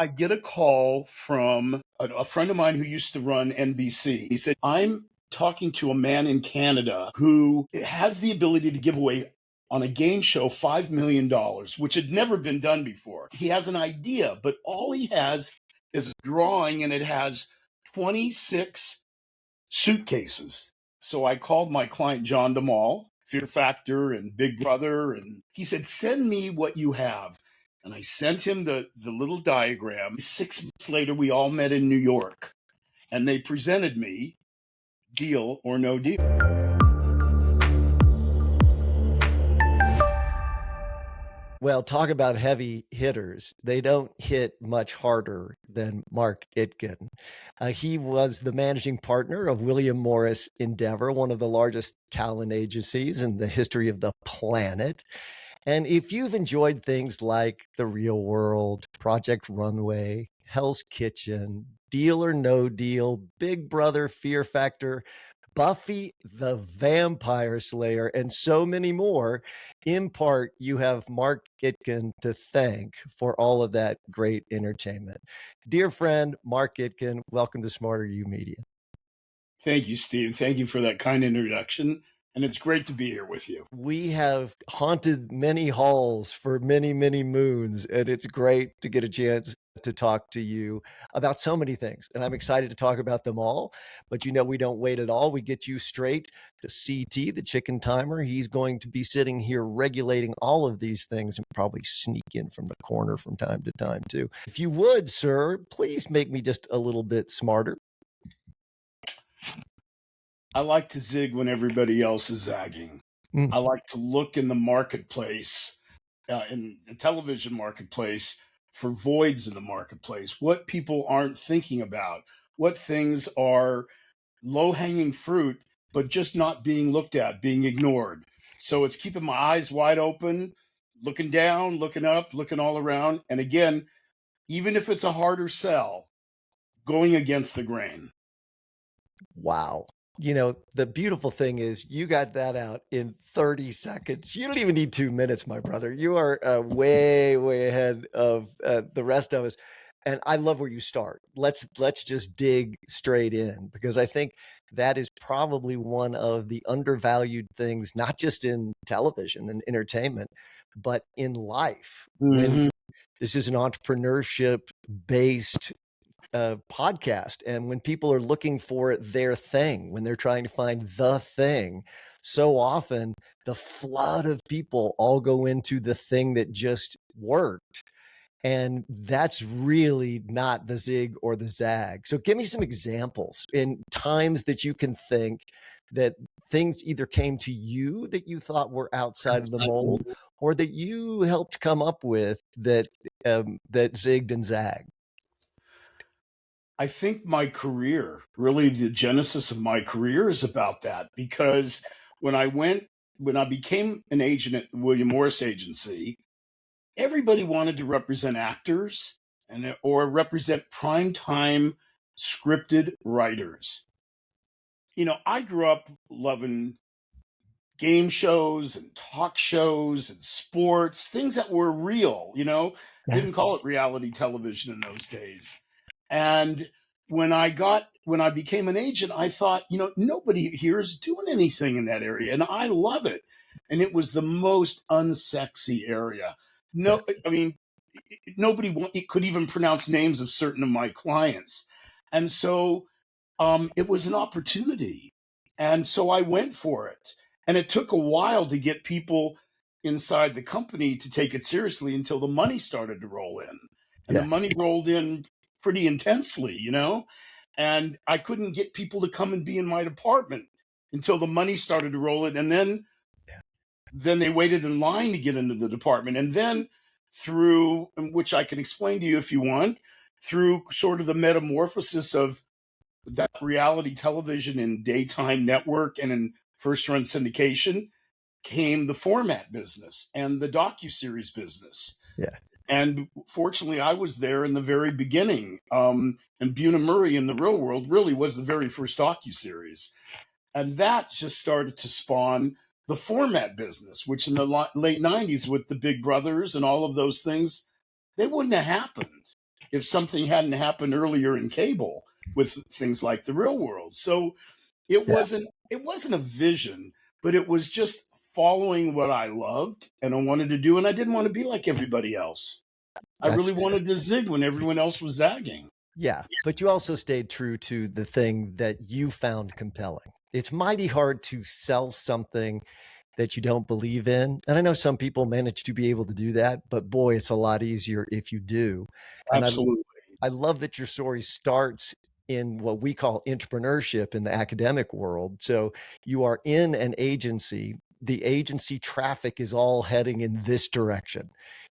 I get a call from a friend of mine who used to run NBC. He said, I'm talking to a man in Canada who has the ability to give away on a game show $5 million, which had never been done before. He has an idea, but all he has is a drawing, and it has 26 suitcases. So I called my client, John DeMall, Fear Factor and Big Brother, and he said, send me what you have. And I sent him the little diagram. 6 months later, we all met in New York, and they presented me Deal or No Deal. Well, talk about heavy hitters. They don't hit much harder than Mark Itkin. He was the managing partner of William Morris Endeavor, one of the largest talent agencies in the history of the planet. And if you've enjoyed things like The Real World, Project Runway, Hell's Kitchen, Deal or No Deal, Big Brother, Fear Factor, Buffy the Vampire Slayer, and so many more, in part, you have Mark Itkin to thank for all of that great entertainment. Dear friend, Mark Itkin, welcome to SmarterUmedia. Thank you, Steve. Thank you for that kind introduction. And it's great to be here with you. We have haunted many halls for many, many moons, and it's great to get a chance to talk to you about so many things. And I'm excited to talk about them all. But you know, we don't wait at all. We get you straight to CT, the chicken timer. He's going to be sitting here regulating all of these things and probably sneak in from the corner from time to time, too. If you would, sir, please make me just a little bit smarter. I like to zig when everybody else is zagging. I like to look in the marketplace, in the television marketplace, for voids in the marketplace, what people aren't thinking about, what things are low-hanging fruit, but just not being looked at, being ignored. So it's keeping my eyes wide open, looking down, looking up, looking all around. And again, even if it's a harder sell, going against the grain. Wow. You know, the beautiful thing is you got that out in 30 seconds. You don't even need 2 minutes, my brother. You are way, way ahead of the rest of us. And I love where you start. Let's just dig straight in, because I think that is probably one of the undervalued things, not just in television and entertainment, but in life. When this is an entrepreneurship based podcast, and when people are looking for their thing, when they're trying to find the thing, so often the flood of people all go into the thing that just worked, and that's really not the zig or the zag. So give me some examples in times that you can think that things either came to you that you thought were outside of the mold, or that you helped come up with that that zigged and zagged. I think my career, really the genesis of my career, is about that, because when I became an agent at the William Morris Agency, everybody wanted to represent actors or represent primetime scripted writers. You know, I grew up loving game shows and talk shows and sports, things that were real, you know, didn't call it reality television in those days. And when I became an agent, I thought, you know, nobody here is doing anything in that area. And I love it. And it was the most unsexy area. No, I mean, nobody could even pronounce names of certain of my clients. And so it was an opportunity. And so I went for it. And it took a while to get people inside the company to take it seriously until the money started to roll in. And the money rolled in pretty intensely, you know, and I couldn't get people to come and be in my department until the money started to roll in. And then they waited in line to get into the department. And then through, which I can explain to you if you want, through sort of the metamorphosis of that reality television in daytime network and in first run syndication, came the format business and the docuseries business. Yeah. And fortunately, I was there in the very beginning. And Buna Murray in The Real World really was the very first docuseries. And that just started to spawn the format business, which in the late 90s with the Big Brothers and all of those things, they wouldn't have happened. if something hadn't happened earlier in cable with things like The Real World. So Yeah. it wasn't a vision, but it was just following what I loved and I wanted to do, and I didn't want to be like everybody else. I That's really wanted to zig when everyone else was zagging. Yeah, but you also stayed true to the thing that you found compelling. It's mighty hard to sell something that you don't believe in. And I know some people manage to be able to do that, but boy, it's a lot easier if you do. And Absolutely. I love that your story starts in what we call entrepreneurship in the academic world. So you are in an agency. The agency traffic is all heading in this direction.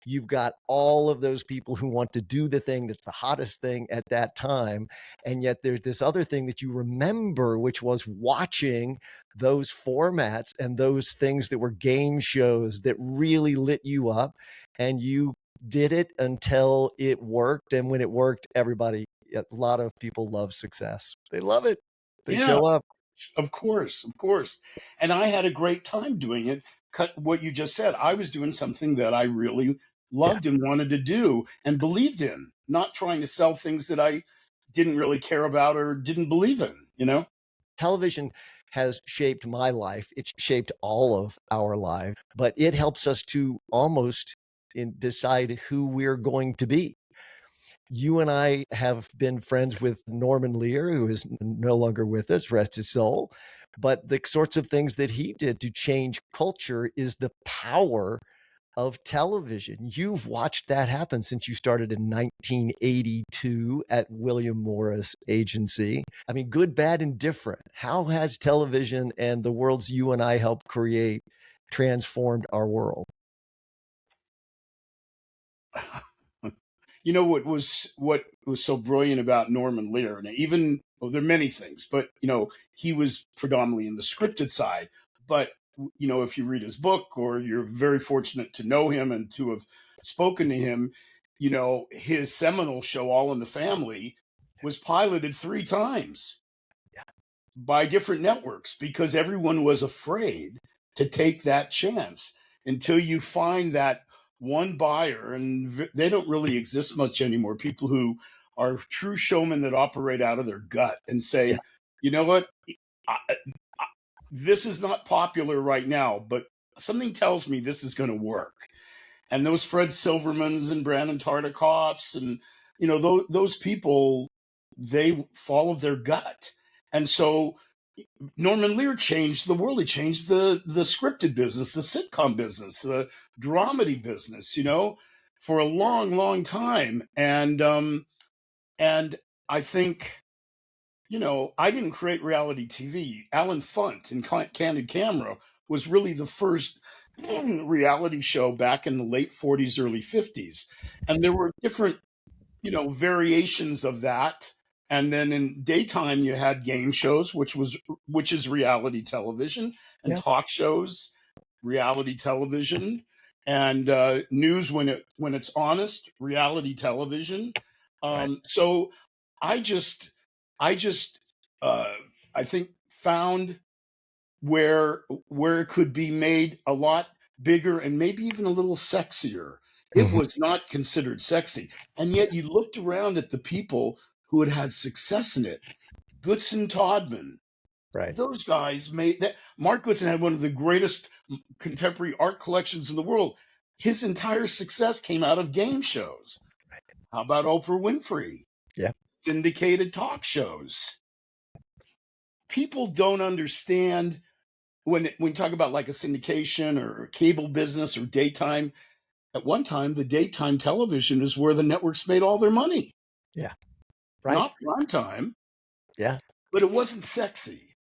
You've got all of those people who want to do the thing that's the hottest thing at that time. And yet there's this other thing that you remember, which was watching those formats and those things that were game shows that really lit you up. And you did it until it worked. And when it worked, a lot of people love success. They love it. They Yeah, show up. of course, of course. And I had a great time doing it. Cut what you just said. I was doing something that I really Yeah. loved and wanted to do and believed in, not trying to sell things that I didn't really care about or didn't believe in, you know? Television has shaped my life. It's shaped all of our lives, but it helps us to almost decide who we're going to be. You and I have been friends with Norman Lear, who is no longer with us, rest his soul. But the sorts of things that he did to change culture is the power of television. You've watched that happen since you started in 1982 at William Morris Agency. I mean, good, bad, and different. How has television and the worlds you and I helped create transformed our world? You know what was so brilliant about Norman Lear, and even well, there are many things, but he was predominantly in the scripted side. But if you read his book, or you're very fortunate to know him and to have spoken to him, his seminal show, All in the Family, was piloted 3 times Yeah. by different networks because everyone was afraid to take that chance until you find that one buyer, and they don't really exist much anymore. People who are true showmen that operate out of their gut and say, Yeah. you know what, I, this is not popular right now, but something tells me this is going to work. And those Fred Silvermans and Brandon Tartikoffs and those people, they follow their gut. And so Norman Lear changed the world. He changed the scripted business, the sitcom business, the dramedy business, for a long, long time. And I think, I didn't create reality TV. Alan Funt in Candid Camera was really the first reality show back in the late 40s, early 50s. And there were different, variations of that. And then in daytime, you had game shows, which is reality television, and Yeah. talk shows, reality television, and news when it's honest, reality television. Right. So I just I just I think found where it could be made a lot bigger and maybe even a little sexier. It Mhm. was not considered sexy. And yet you looked around at the people who had had success in it. Goodson Todman, Right. those guys made that. Mark Goodson had one of the greatest contemporary art collections in the world. His entire success came out of game shows. How about Oprah Winfrey? Yeah. Syndicated talk shows. People don't understand when you talk about like a syndication or a cable business or daytime. At one time, the daytime television is where the networks made all their money. Yeah. Right. Not prime time, Yeah. but it wasn't sexy.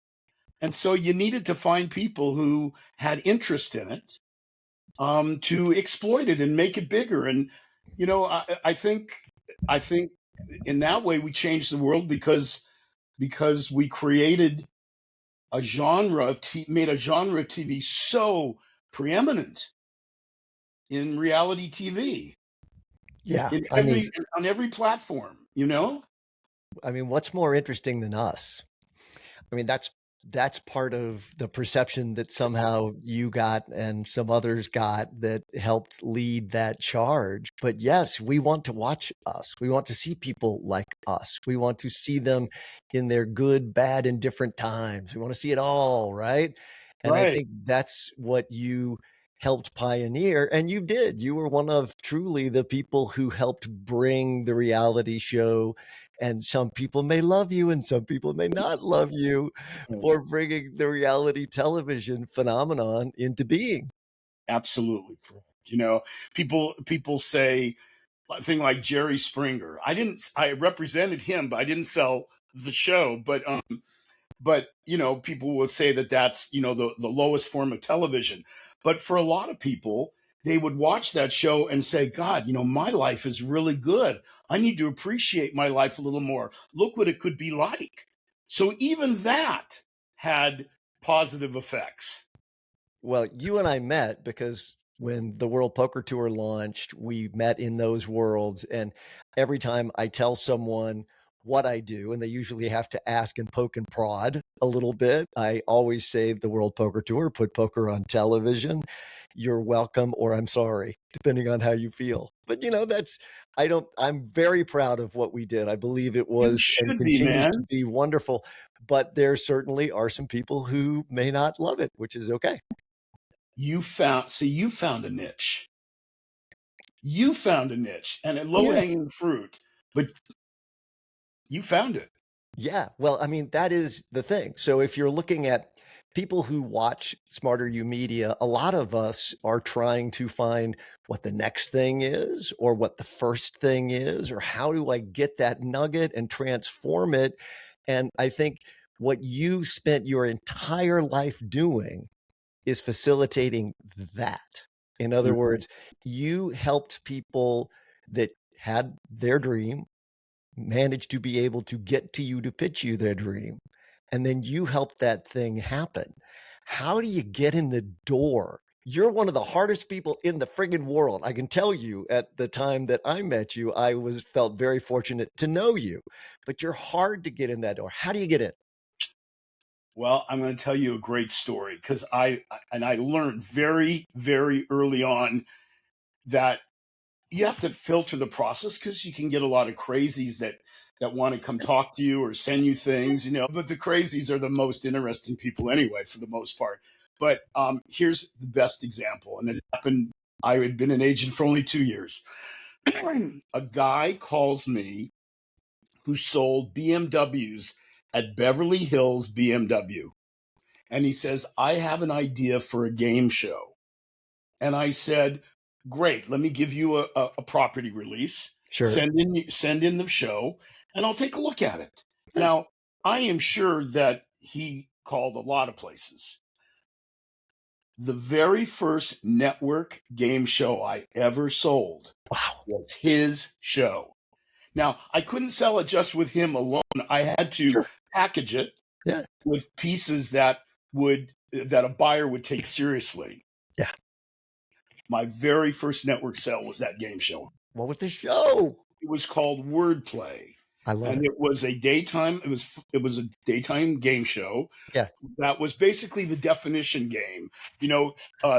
And so you needed to find people who had interest in it, to exploit it and make it bigger. And I think in that way we changed the world because we created a genre of made a genre of TV so preeminent in reality TV Yeah. in on every platform. I mean, what's more interesting than us? I mean, that's that's part of the perception that somehow you got and some others got that helped lead that charge. But yes, we want to watch us. We want to see people like us. We want to see them in their good, bad, and different times. We want to see it all, right? And I Right. think that's what you helped pioneer. And you did. You were one of truly the people who helped bring the reality show. And some people may love you and some people may not love you for bringing the reality television phenomenon into being. Absolutely correct. You know, people say a thing like Jerry Springer. I represented him, but I didn't sell the show. But you know, people will say that that's, you know, the lowest form of television. But for a lot of people, they would watch that show and say, God, you know, my life is really good. I need to appreciate my life a little more. Look what it could be like. So even that had positive effects. Well, you and I met because when the World Poker Tour launched, we met in those worlds. And every time I tell someone what I do, and they usually have to ask and poke and prod a little bit, I always say the World Poker Tour, put poker on television. You're welcome, or I'm sorry, depending on how you feel. But you know, I'm very proud of what we did. I believe it You was and should be, continues to man. be wonderful. But there certainly are some people who may not love it, which is okay. You found a niche. You found a niche and a Oh, low yeah. hanging fruit, but you found it. Yeah. Well, I mean, that is the thing. So if you're looking at people who watch Smarter You Media, a lot of us are trying to find what the next thing is or what the first thing is, or how do I get that nugget and transform it? And I think what you spent your entire life doing is facilitating that. In other Mhm. words, you helped people that had their dream manage to be able to get to you to pitch you their dream. And then you help that thing happen. How do you get in the door? You're one of the hardest people in the friggin' world. I can tell you at the time that I met you, I felt very fortunate to know you, but you're hard to get in that door. How do you get in? Well, I'm going to tell you a great story because I learned very, very early on that you have to filter the process because you can get a lot of crazies that want to come talk to you or send you things, you know. But the crazies are the most interesting people anyway, for the most part. But here's the best example, and it happened. I had been an agent for only 2 years. A guy calls me who sold BMWs at Beverly Hills BMW, and he says, "I have an idea for a game show." And I said, "Great, let me give you a property release. Sure. Send in the show, and I'll take a look at it." Now, I am sure that he called a lot of places. The very first network game show I ever sold Wow. was his show. Now, I couldn't sell it just with him alone. I had to Sure. package it Yeah. with pieces that a buyer would take seriously. Yeah. My very first network sale was that game show. What was the show? It was called Wordplay, I love and it. it was a daytime. It was a daytime game show Yeah. that was basically the definition game. You know,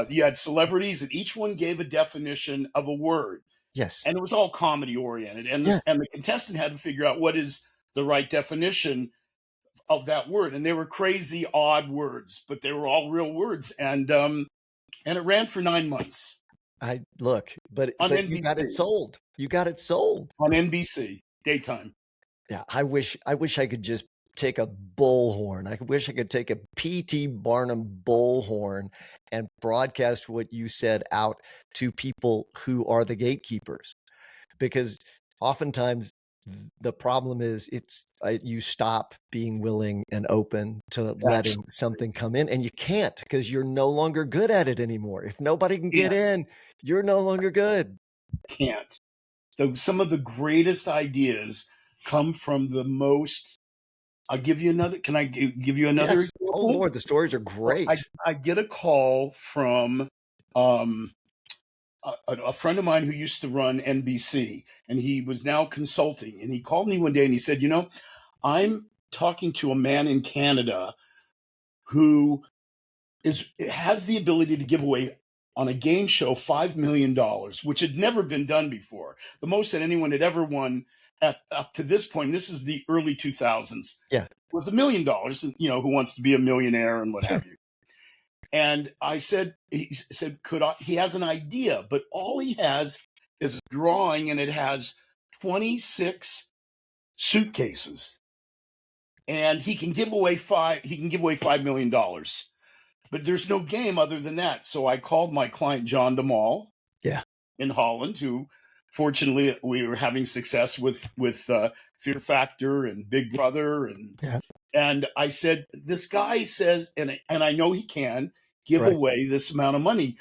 you had celebrities, and each one gave a definition of a word, Yes. and it was all comedy oriented. And Yeah. the contestant had to figure out what is the right definition of that word, and they were crazy, odd words, but they were all real words. And it ran for 9 months I look, but on you got it NBC. sold. You got it sold. On NBC daytime. Yeah, I wish I could just take a bullhorn. I wish I could take a P.T. Barnum bullhorn and broadcast what you said out to people who are the gatekeepers. Because oftentimes the problem is you stop being willing and open to letting Absolutely. something come in, and you can't because you're no longer good at it anymore. If nobody can get Can't. in, you're no longer good. Can't. Some of the greatest ideas come from the most. I'll give you another. Can I give you another Yes. Oh example? Lord, the stories are Well, great. I get a call from um, a friend of mine who used to run NBC, and he was now consulting. And he called me one day and he said, "You know, I'm talking to a man in Canada who has the ability to give away on a game show $5 million, which had never been done before. The most that anyone had ever won up to this point, this is the early 2000s, Yeah. was $1 million. Who wants to be a millionaire and what have you. And I said, he said, he has an idea, but all he has is a drawing, and it has 26 suitcases, and he can give away $5 million. But there's no game other than that. So I called my client, John DeMall, in Holland, who fortunately we were having success with Fear Factor and Big Brother. And I said, this guy says, and I know he can give away this amount of money,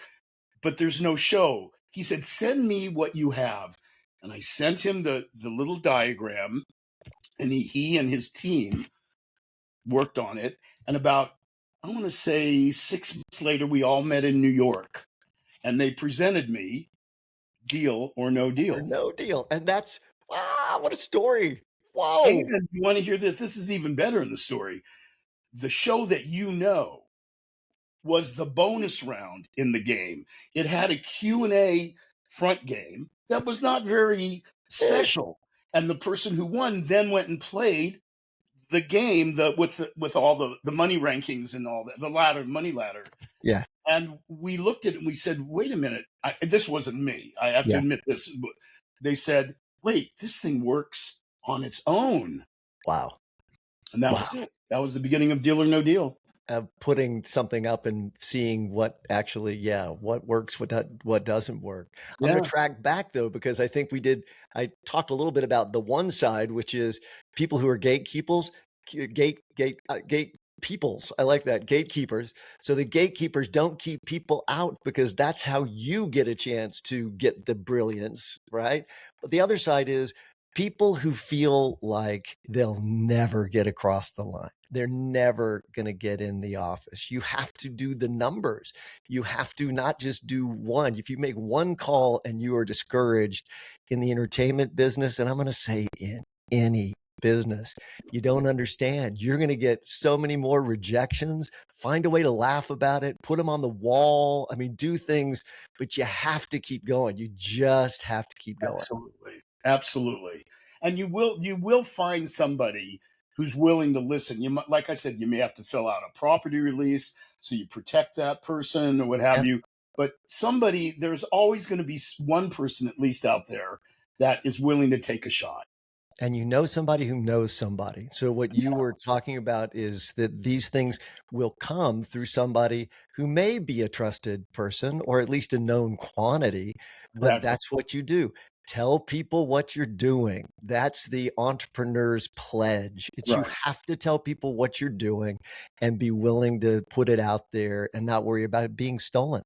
but there's no show. He said, send me what you have. And I sent him the little diagram, and he and his team worked on it. And about, I want to say 6 months later, we all met in New York, and they presented me Deal or No Deal. Or No Deal. And that's, what a story. Whoa. And you want to hear this? This is even better in the story. The show that was the bonus round in the game. It had a Q&A front game that was not very special. And the person who won then went and played the game with all the money rankings and all that, the money ladder. Yeah. And we looked at it and we said, wait a minute, this wasn't me. I have to admit this. They said, wait, this thing works on its own. Wow. And that was it. That was the beginning of Deal or No Deal. Putting something up and seeing what actually, what works, what doesn't work. I'm going to track back though, because I think I talked a little bit about the one side, which is people who are gatekeepers, peoples. I like that, gatekeepers. So the gatekeepers don't keep people out, because that's how you get a chance to get the brilliance, right? But the other side is people who feel like they'll never get across the line. They're never going to get in the office. You have to do the numbers. You have to not just do one. If you make one call and you are discouraged in the entertainment business, and I'm going to say in any business, you don't understand. You're going to get so many more rejections. Find a way to laugh about it, put them on the wall. I mean, do things, but you have to keep going. You just have to keep going. Absolutely. And you will find somebody who's willing to listen. Like I said, you may have to fill out a property release so you protect that person or what have you. But there's always going to be one person at least out there that is willing to take a shot. And you know somebody who knows somebody. So what you were talking about is that these things will come through somebody who may be a trusted person or at least a known quantity, but that's what you do. Tell people what you're doing. That's the entrepreneur's pledge. You have to tell people what you're doing and be willing to put it out there and not worry about it being stolen.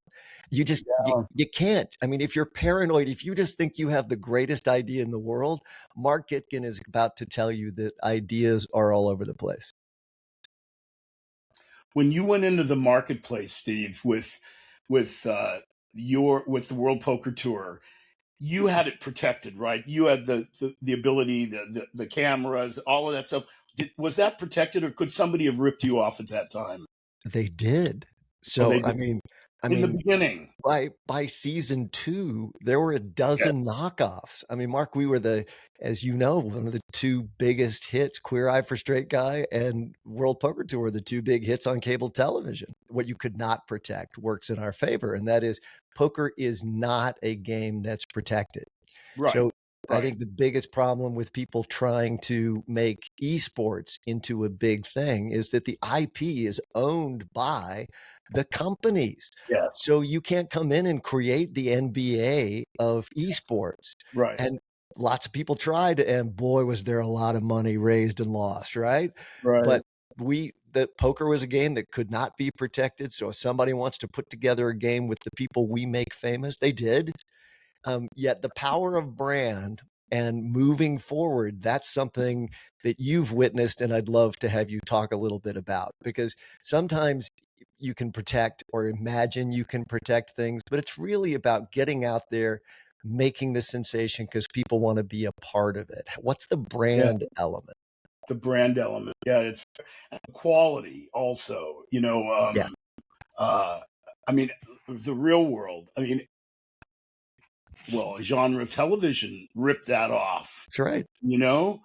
You just, you can't. I mean, if you're paranoid, if you just think you have the greatest idea in the world, Mark Itkin is about to tell you that ideas are all over the place. When you went into the marketplace, Steve, with the World Poker Tour, you had it protected, right? You had the ability, the cameras, all of that stuff. Was that protected, or could somebody have ripped you off at that time? They did. So, I mean, in the beginning, by season 2, there were a dozen knockoffs. I mean, Mark, we were as you know, one of the 2 biggest hits, Queer Eye for Straight Guy and World Poker Tour were the 2 big hits on cable television. What you could not protect works in our favor. And that is, poker is not a game that's protected. So I think the biggest problem with people trying to make esports into a big thing is that the IP is owned by the companies. So you can't come in and create the NBA of esports. And lots of people tried, and boy, was there a lot of money raised and lost, right? But the poker was a game that could not be protected. So if somebody wants to put together a game with the people we make famous, they did. Yet the power of brand and moving forward, that's something that you've witnessed, and I'd love to have you talk a little bit about, because sometimes you can protect or imagine you can protect things, but it's really about getting out there, making the sensation because people want to be a part of it. What's the brand element? the brand element. Yeah, it's quality also. Yeah. I mean, the real world. I mean, well, a genre of television ripped that off. That's right. Yeah,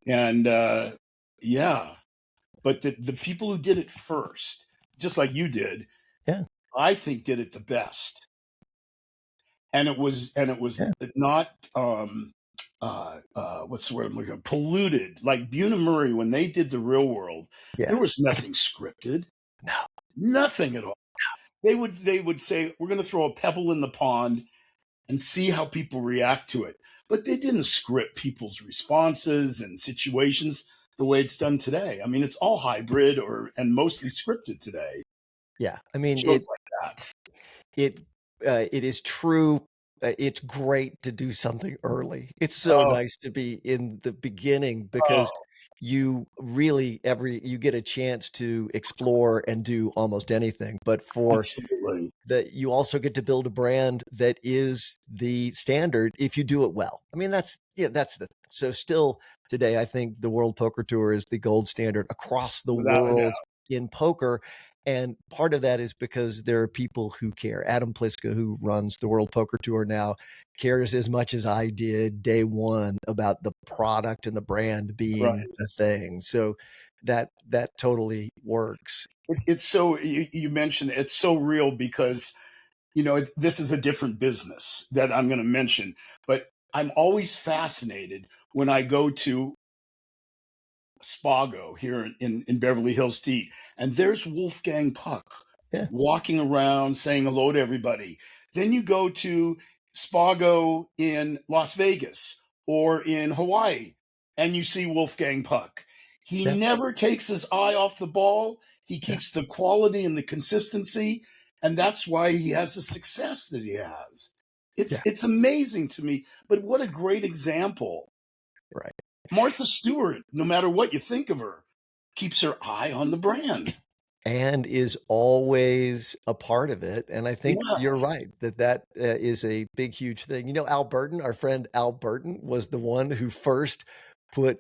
Yeah. yeah. But the people who did it first, just like you did, Yeah. I think did it the best. And it was Yeah. not what's the word I'm looking for? Polluted. Like Buna Murray, when they did the real world, Yeah. there was nothing scripted. No. Nothing at all. They would say, we're gonna throw a pebble in the pond and see how people react to it. But they didn't script people's responses and situations the way it's done today. I mean, it's all hybrid and mostly scripted today. Yeah. I mean, Shows like that. it is true. It's great to do something early. It's so Oh, nice to be in the beginning because oh, you really you get a chance to explore and do almost anything. But for absolutely. that, you also get to build a brand that is the standard if you do it well. I mean, that's so still today, I think the World Poker Tour is the gold standard across the Without a doubt. world in poker. And part of that is because there are people who care. Adam Pliska, who runs the World Poker Tour now, cares as much as I did day one about the product and the brand being Right. a thing. So that totally works. It's so, you mentioned it's so real because, this is a different business that I'm going to mention, but I'm always fascinated when I go to Spago here in Beverly Hills to eat, and there's Wolfgang Puck Yeah. walking around saying hello to everybody. Then you go to Spago in Las Vegas or in Hawaii, and you see Wolfgang Puck. He Yeah. never takes his eye off the ball. He Yeah. keeps the quality and the consistency, and that's why he has the success that he has. Yeah. It's amazing to me, but what a great example. Right. Martha Stewart, no matter what you think of her, keeps her eye on the brand. And is always a part of it. And I think Yeah. you're right that is a big, huge thing. Al Burton, our friend Al Burton, was the one who first put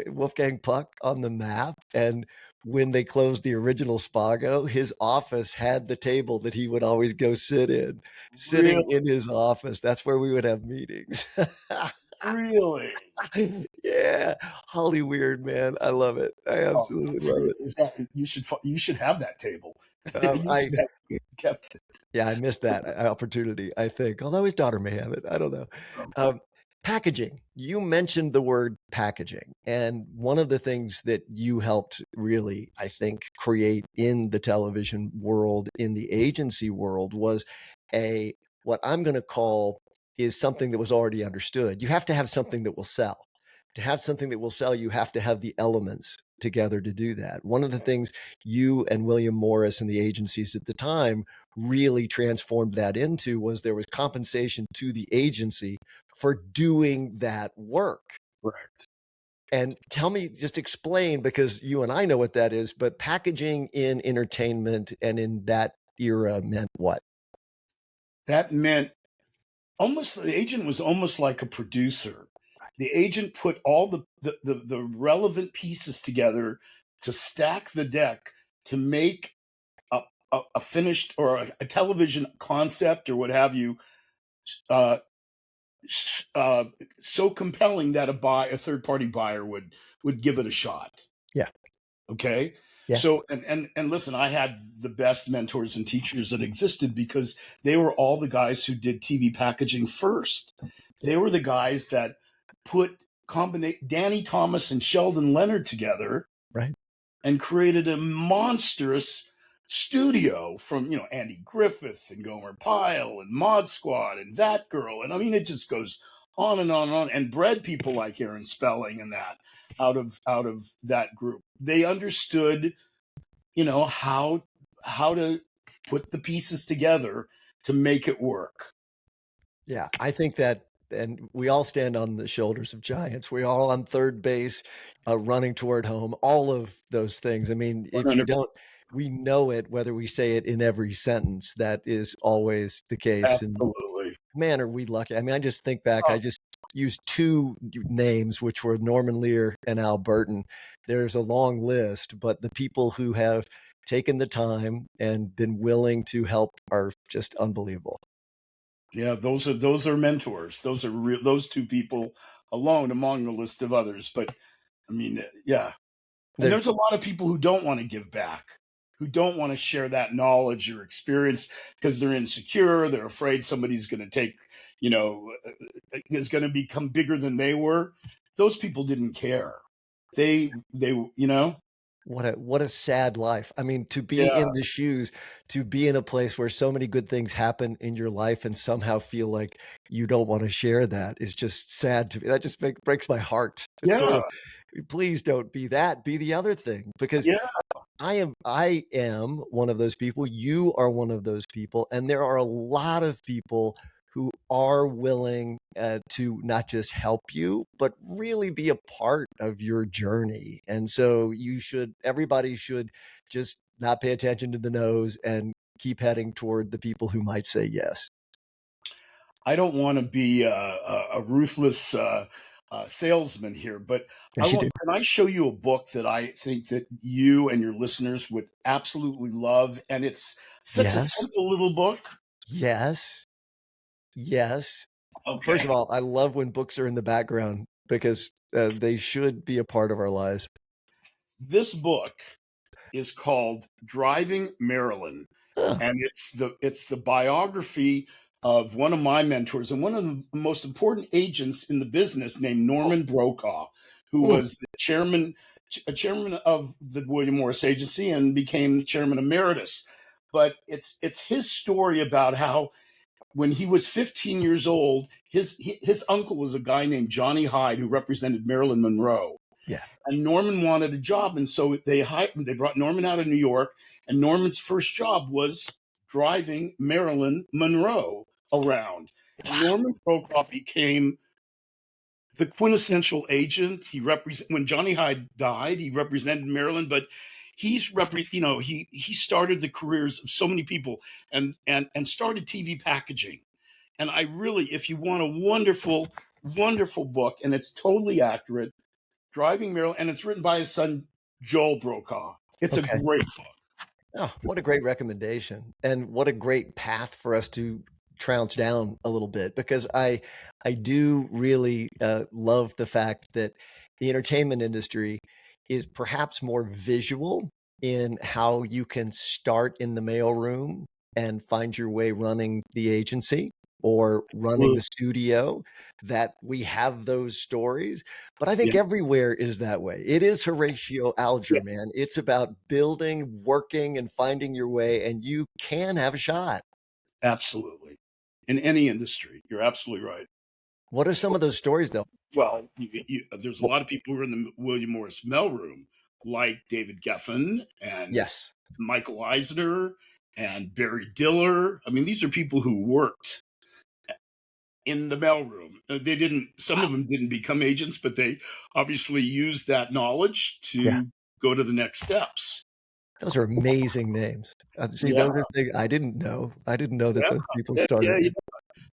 Wolfgang Puck on the map. And when they closed the original Spago, his office had the table that he would always go sit in. Sitting Really? in his office, that's where we would have meetings. Really? Yeah, Holly weird, man. I love it. I Oh, absolutely love it. is that you should have that table. You I should have kept it. Yeah, I missed that opportunity, I think, although his daughter may have it. I don't know. Packaging. You mentioned the word packaging. And one of the things that you helped really, I think, create in the television world, in the agency world, was what I'm going to call is something that was already understood. You have to have something that will sell. To have something that will sell, you have to have the elements together to do that. One of the things you and William Morris and the agencies at the time really transformed that into was there was compensation to the agency for doing that work. Correct. And tell me, just explain, because you and I know what that is, but packaging in entertainment and in that era meant what? That meant the agent was almost like a producer. The agent put all the relevant pieces together to stack the deck to make a finished or a television concept or what have you uh, so compelling that a third party buyer would give it a shot. Yeah. Okay. Yeah. So and listen, I had the best mentors and teachers that existed because they were all the guys who did TV packaging first. They were the guys that put Danny Thomas and Sheldon Leonard together, right, and created a monstrous studio from Andy Griffith and Gomer Pyle and Mod Squad and That Girl, and I mean it just goes on and on and on, and bred people like Aaron Spelling and that out of that group. They understood how to put the pieces together to make it work. Yeah, I think that, and we all stand on the shoulders of giants. We're all on third base, running toward home, all of those things. I mean, if you 100%. don't, we know it, whether we say it in every sentence. That is always the case. Absolutely. And man, are we lucky. I mean, I just think back, used two names, which were Norman Lear and Al Burton. There's a long list, but the people who have taken the time and been willing to help are just unbelievable. Yeah, those are mentors. Those are those two people alone among the list of others. But I mean, yeah. And There's there's a lot of people who don't want to give back, who don't want to share that knowledge or experience because they're insecure. They're afraid somebody's going to take, is going to become bigger than they were. Those people didn't care. They. what a sad life. I mean, to be Yeah, in the shoes, to be in a place where so many good things happen in your life and somehow feel like you don't want to share that is just sad to me. That just breaks my heart. It's sort yeah, of, please don't be that, be the other thing, because yeah. I am one of those people. You are one of those people. And there are a lot of people who are willing to not just help you, but really be a part of your journey. And so everybody should just not pay attention to the no's and keep heading toward the people who might say yes. I don't want to be a ruthless salesman here, but Yes, you do. can I show you a book that I think that you and your listeners would absolutely love, and it's such a Yes. simple little book. Yes. Yes. First Okay, of all, I love when books are in the background because they should be a part of our lives. this book is called Driving Maryland, Huh. and it's the biography of one of my mentors and one of the most important agents in the business named Norman Brokaw, who Ooh. was the chairman of the William Morris Agency and became chairman emeritus. But it's his story about how when he was 15 years old, his uncle was a guy named Johnny Hyde who represented Marilyn Monroe, Yeah. and Norman wanted a job, and so they brought Norman out of New York, and Norman's first job was driving Marilyn Monroe around. And Norman Brokaw became the quintessential agent. When Johnny Hyde died, he represented Maryland, but he started the careers of so many people and started TV packaging. And I really, if you want a wonderful, wonderful book, and it's totally accurate, Driving Maryland, and it's written by his son Joel Brokaw. It's a Okay. great book. Oh, what a great recommendation. And what a great path for us to trounce down a little bit, because I do really love the fact that the entertainment industry is perhaps more visual in how you can start in the mailroom and find your way running the agency or running the studio, that we have those stories. But I think Yeah, everywhere is that way. It is Horatio yeah, Alger, man. It's about building, working, and finding your way, and you can have a shot. absolutely. In any industry, you're absolutely right. What are some of those stories, though? Well, there's a lot of people who are in the William Morris mailroom, like David Geffen and Yes. Michael Eisner and Barry Diller. I mean, these are people who worked in the mailroom. They didn't. Some Wow. of them didn't become agents, but they obviously used that knowledge Yeah. to go to the next steps. Those are amazing names. See, Yeah, those are things I didn't know. I didn't know that yeah, those people yeah, started. yeah.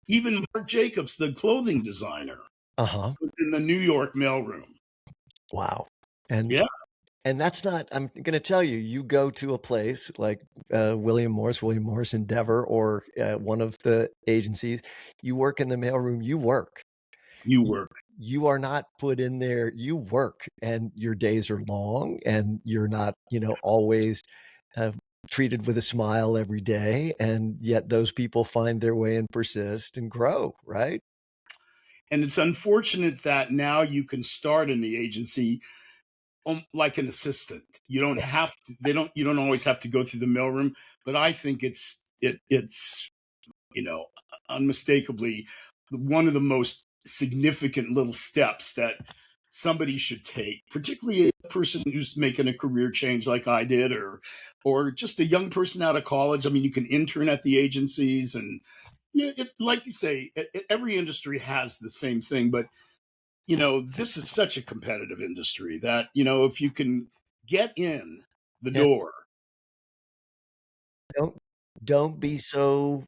Even Marc Jacobs, the clothing designer, Uh-huh. was in the New York mailroom. Wow. And Yeah, that's not, I'm going to tell you, you go to a place like William Morris Endeavor, or one of the agencies, you work in the mailroom, you work. you Y- work. You are not put in there, you work, and your days are long, and you're not, always uh, treated with a smile every day. And yet those people find their way and persist and grow, right? And it's unfortunate that now you can start in the agency like an assistant. You don't have to. They don't. You don't always have to go through the mailroom. But I think it's you know unmistakably one of the most significant little steps that somebody should take, particularly a person who's making a career change like I did, or just a young person out of college. I mean, you can intern at the agencies, and it's like you say, every industry has the same thing, but this is such a competitive industry that, if you can get in the Yeah. door. Don't don't be so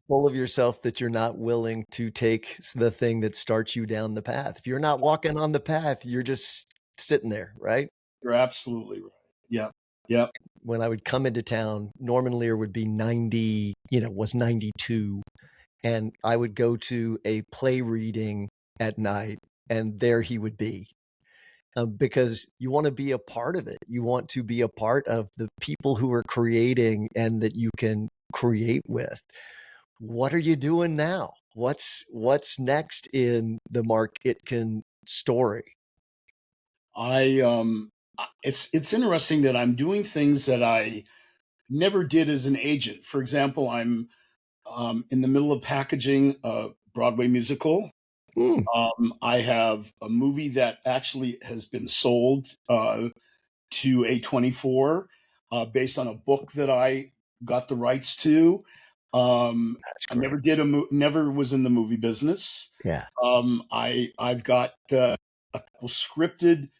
full of yourself that you're not willing to take the thing that starts you down the path. If you're not walking on the path, you're just sitting there, right? You're absolutely right. Yep. Yep. When I would come into town, Norman Lear would be 90, was 92. And I would go to a play reading at night, and there he would be. Because you want to be a part of it. You want to be a part of the people who are creating and that you can create with. What are you doing now? What's next in the Mark Itkin story? It's interesting that I'm doing things that I never did as an agent. For example, I'm in the middle of packaging a Broadway musical. Mm, I have a movie that actually has been sold to A24 based on a book that I got the rights to. that's I great. never was in the movie business. Yeah. I've got a couple scripted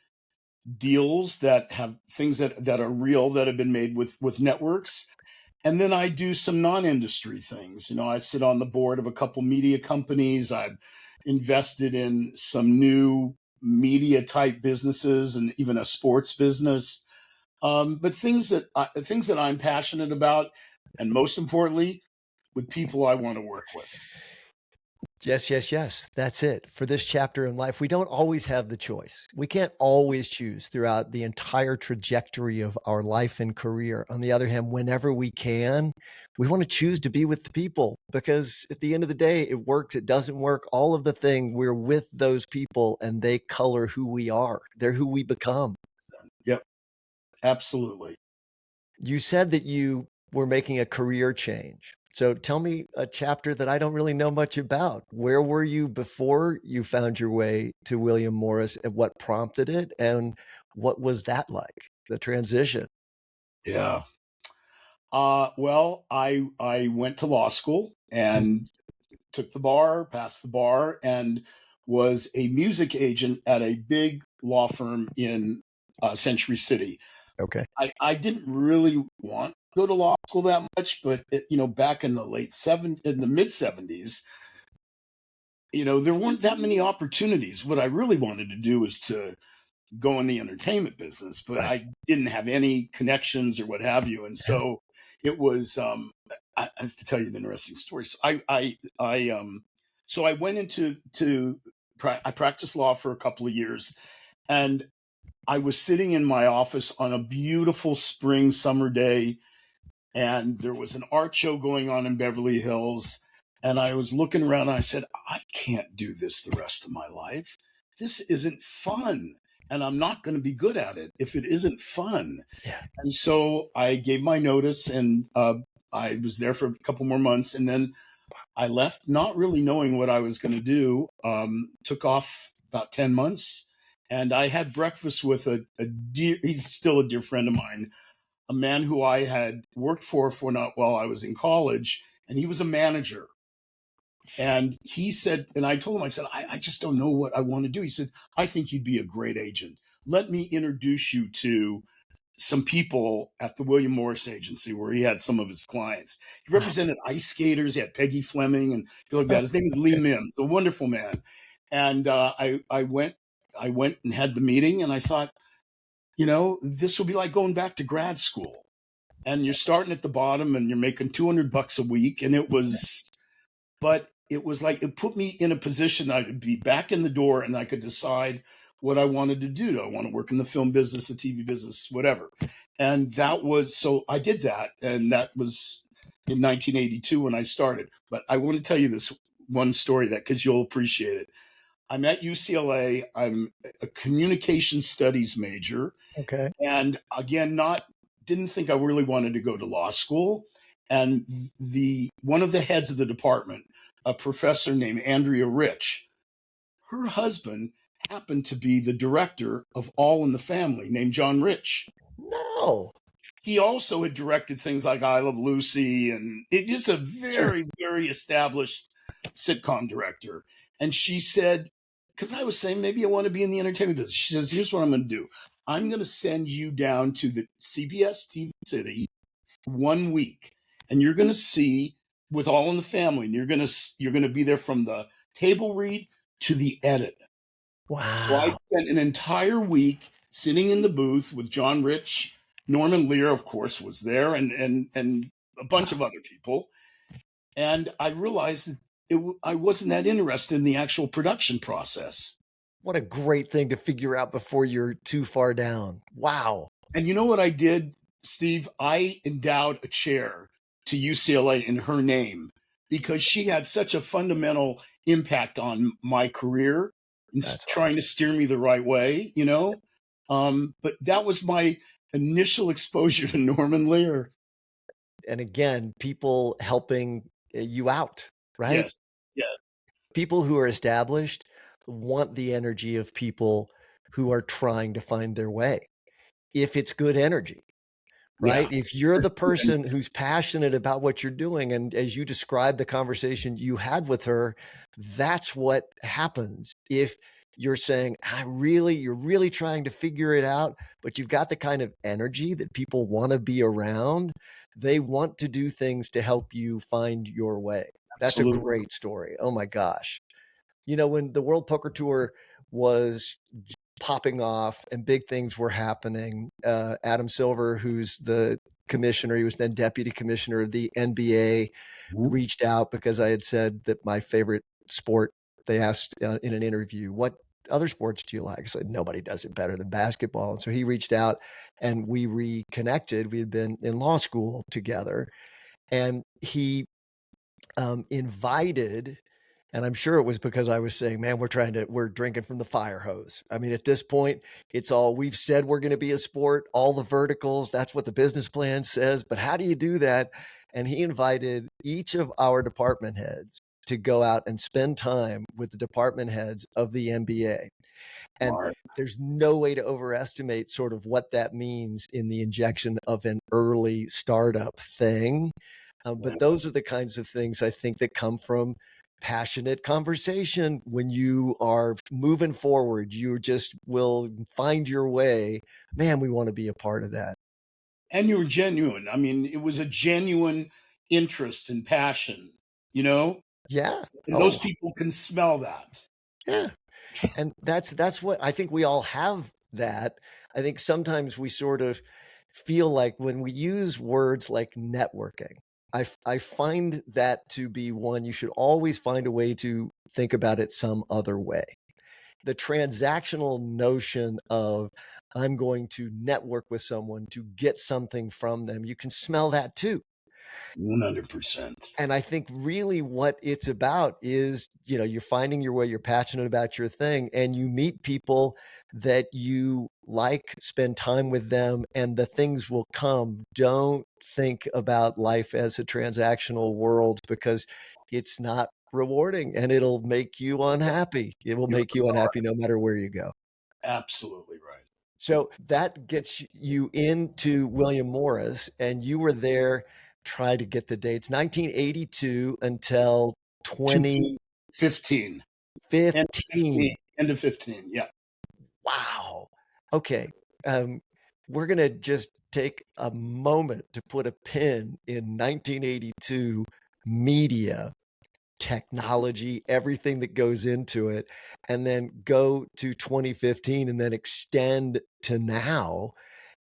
deals that have things that are real that have been made with networks. And then I do some non-industry things. I sit on the board of a couple media companies. I've invested in some new media type businesses and even a sports business. But things that I'm passionate about, and most importantly, with people I want to work with. Yes, yes, yes. That's it. For this chapter in life, we don't always have the choice. We can't always choose throughout the entire trajectory of our life and career. On the other hand, whenever we can, we want to choose to be with the people because at the end of the day, it works, it doesn't work, all of the thing, we're with those people and they color who we are. They're who we become. Yep, absolutely. You said that you were making a career change. So tell me a chapter that I don't really know much about. Where were you before you found your way to William Morris and what prompted it? And what was that like, the transition? Yeah. Well, I went to law school and took the bar, passed the bar, and was a music agent at a big law firm in Century City. Okay. I didn't really want to go to law school that much, but back in the in the mid 70s, there weren't that many opportunities. What I really wanted to do was to go in the entertainment business, but Right. I didn't have any connections or what have you. And Yeah. so it was, I have to tell you an interesting story. So I went I practiced law for a couple of years, and I was sitting in my office on a beautiful spring summer day, and there was an art show going on in Beverly Hills. And I was looking around and I said, I can't do this the rest of my life. This isn't fun. And I'm not going to be good at it if it isn't fun. Yeah. And so I gave my notice, and I was there for a couple more months. And then I left, not really knowing what I was going to do. Took off about 10 months. And I had breakfast with a dear, he's still a dear friend of mine, a man who I had worked for not while I was in college, and he was a manager. And he said, and I told him, I said, I just don't know what I want to do. He said, I think you'd be a great agent. Let me introduce you to some people at the William Morris agency where he had some of his clients. He Wow. represented ice skaters. He had Peggy Fleming and people like Oh, that. His name was Lee okay. Mims, a wonderful man. And I went and had the meeting, and I thought, this will be like going back to grad school, and you're starting at the bottom and you're making $200 a week. And but it was like, it put me in a position I could be back in the door and I could decide what I wanted to do. Do I want to work in the film business, the TV business, whatever? And so I did that. And that was in 1982 when I started. But I want to tell you this one story because you'll appreciate it. I'm at UCLA. I'm a communication studies major, Okay. and again, not didn't think I really wanted to go to law school. And the one of the heads of the department, a professor named Andrea Rich, her husband happened to be the director of All in the Family, named John Rich. No. He also had directed things like I Love Lucy, and it is a Sure. very, very established sitcom director. And she said, because I was saying maybe I want to be in the entertainment business. She says, here's what I'm going to do. I'm going to send you down to the CBS TV City for 1 week, and you're going to see with All in the Family, and you're gonna be there from the table read to the edit. So I Wow. spent an entire week sitting in the booth with John Rich, Norman Lear, of course, was there, and a bunch Wow. of other people. And I realized that I wasn't that interested in the actual production process. What a great thing to figure out before you're too far down. Wow. And you know what I did, Steve? I endowed a chair to UCLA in her name because she had such a fundamental impact on my career and That's trying to steer me the right way, you know? But that was my initial exposure to Norman Lear. And again, people helping you out, right? Yes. Yes. People who are established want the energy of people who are trying to find their way. If it's good energy, Yeah. right? If you're the person who's passionate about what you're doing, and as you described the conversation you had with her, that's what happens. If you're saying, you're really trying to figure it out, but you've got the kind of energy that people want to be around, they want to do things to help you find your way. That's a Absolutely. great story. Oh my gosh. You know, when the World Poker Tour was popping off and big things were happening, Adam Silver, who's the commissioner, he was then deputy commissioner of the NBA, reached out because I had said that my favorite sport, they asked in an interview, what other sports do you like? I said, nobody does it better than basketball. And so he reached out and we reconnected. We had been in law school together, and he invited, and I'm sure it was because I was saying, man, we're drinking from the fire hose. I mean, at this point, we've said we're going to be a sport, all the verticals, that's what the business plan says, but how do you do that? And he invited each of our department heads to go out and spend time with the department heads of the NBA. And there's no way to overestimate sort of what that means in the injection of an early startup thing. But those are the kinds of things I think that come from passionate conversation. When you are moving forward, you just will find your way. Man, we want to be a part of that. And you were genuine. I mean, it was a genuine interest and passion, you know? Yeah. And those people can smell that. Yeah. And that's what I think we all have that. I think sometimes we sort of feel like when we use words like networking, I find that to be one, you should always find a way to think about it some other way. The transactional notion of I'm going to network with someone to get something from them, you can smell that too. 100%. And I think really what it's about is, you're finding your way, you're passionate about your thing, and you meet people that you like, spend time with them, and the things will come. Don't think about life as a transactional world, because it's not rewarding and it'll make you unhappy. It will make you unhappy no matter where you go. Absolutely right. So that gets you into William Morris, and you were there. Try to get the dates, 1982 until 2015. 15. End of 15. Yeah. Wow. Okay. We're going to just take a moment to put a pin in 1982 media, technology, everything that goes into it, and then go to 2015 and then extend to now.